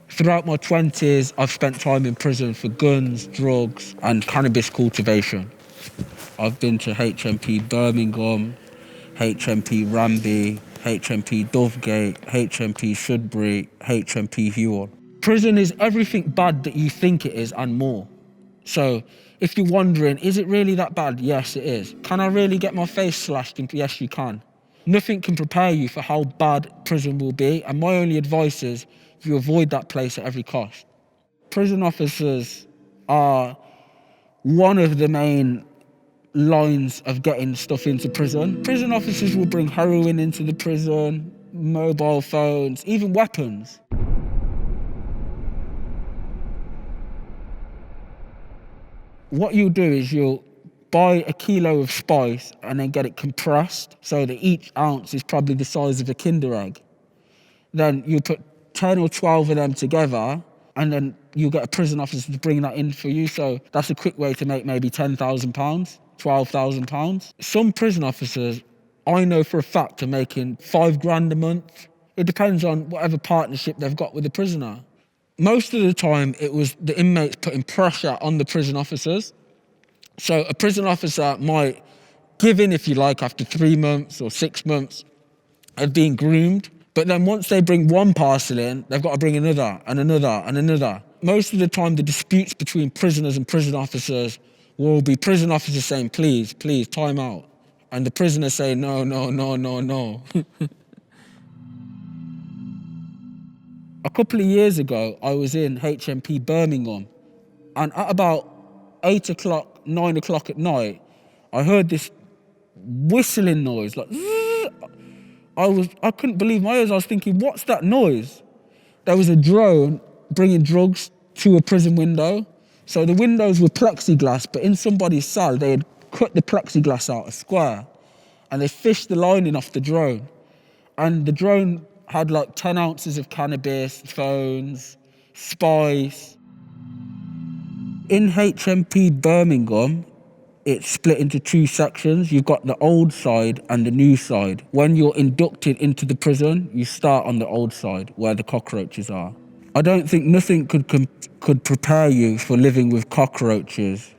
Throughout my 20s, I've spent time in prison for guns, drugs, and cannabis cultivation. I've been to HMP Birmingham, HMP Ramsey, HMP Dovegate, HMP Sudbury, HMP Hewell. Prison is everything bad that you think it is and more. So if you're wondering, is it really that bad? Yes, it is. Can I really get my face slashed? Yes, you can. Nothing can prepare you for how bad prison will be, and my only advice is you avoid that place at every cost. Prison officers are one of the main lines of getting stuff into prison. Prison officers will bring heroin into the prison, mobile phones, even weapons. What you'll do is you'll buy a kilo of spice and then get it compressed so that each ounce is probably the size of a Kinder egg. Then you put 10 or 12 of them together, and then you'll get a prison officer to bring that in for you. So that's a quick way to make maybe £10,000, £12,000. Some prison officers, I know for a fact, are making £5,000 a month. It depends on whatever partnership they've got with the prisoner. Most of the time, it was the inmates putting pressure on the prison officers. So a prison officer might give in, if you like, after 3 months or 6 months of being groomed. But then once they bring one parcel in, they've got to bring another and another and another. Most of the time, the disputes between prisoners and prison officers will be prison officers saying, please, please, time out. And the prisoners say, no, no, no, no, no. A couple of years ago, I was in HMP Birmingham, and at about 8 o'clock, 9 o'clock at night, I heard this whistling noise, like zzz. I couldn't believe my ears. I was thinking, what's that noise? There was a drone bringing drugs to a prison window. So the windows were plexiglass, but in somebody's cell, they had cut the plexiglass out a square, and they fished the lining off the drone. And the drone had like 10 ounces of cannabis, phones, spice. In HMP Birmingham, it's split into 2 sections. You've got the old side and the new side. When you're inducted into the prison, you start on the old side, where the cockroaches are. I don't think nothing could prepare you for living with cockroaches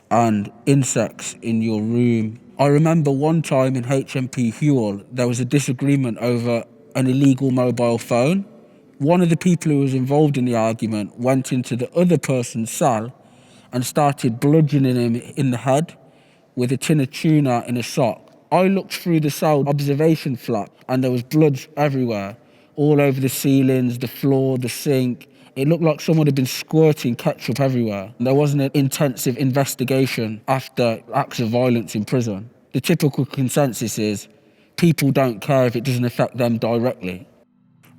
and insects in your room. I remember one time in HMP Hewell, there was a disagreement over an illegal mobile phone. One of the people who was involved in the argument went into the other person's cell and started bludgeoning him in the head with a tin of tuna in a sock. I looked through the cell observation flap and there was blood everywhere, all over the ceilings, the floor, the sink. It looked like someone had been squirting ketchup everywhere. There wasn't an intensive investigation after acts of violence in prison. The typical consensus is people don't care if it doesn't affect them directly.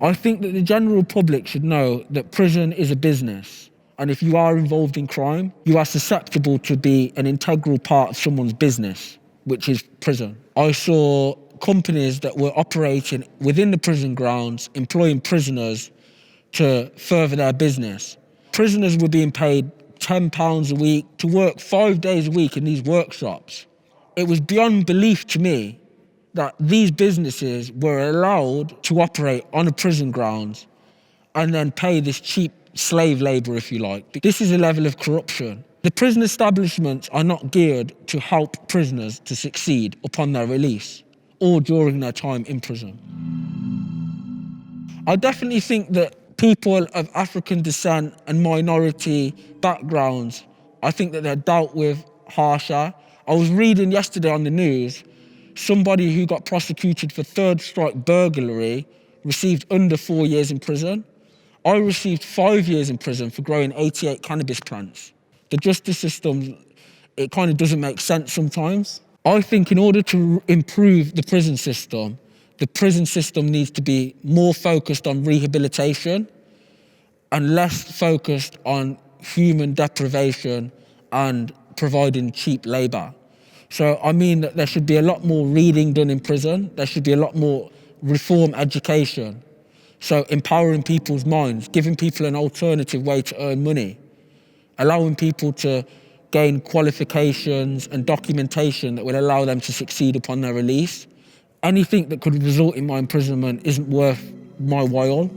I think that the general public should know that prison is a business. And if you are involved in crime, you are susceptible to be an integral part of someone's business, which is prison. I saw companies that were operating within the prison grounds, employing prisoners to further their business. Prisoners were being paid £10 a week to work 5 days a week in these workshops. It was beyond belief to me that these businesses were allowed to operate on a prison grounds and then pay this cheap slave labour, if you like. This is a level of corruption. The prison establishments are not geared to help prisoners to succeed upon their release or during their time in prison. I definitely think that people of African descent and minority backgrounds, I think that they're dealt with harsher. I was reading yesterday on the news, somebody who got prosecuted for third strike burglary received under 4 years in prison. I received 5 years in prison for growing 88 cannabis plants. The justice system, it kind of doesn't make sense sometimes. I think in order to improve the prison system needs to be more focused on rehabilitation and less focused on human deprivation and providing cheap labour. So I mean that there should be a lot more reading done in prison. There should be a lot more reform education. So empowering people's minds, giving people an alternative way to earn money, allowing people to gain qualifications and documentation that will allow them to succeed upon their release. Anything that could result in my imprisonment isn't worth my while.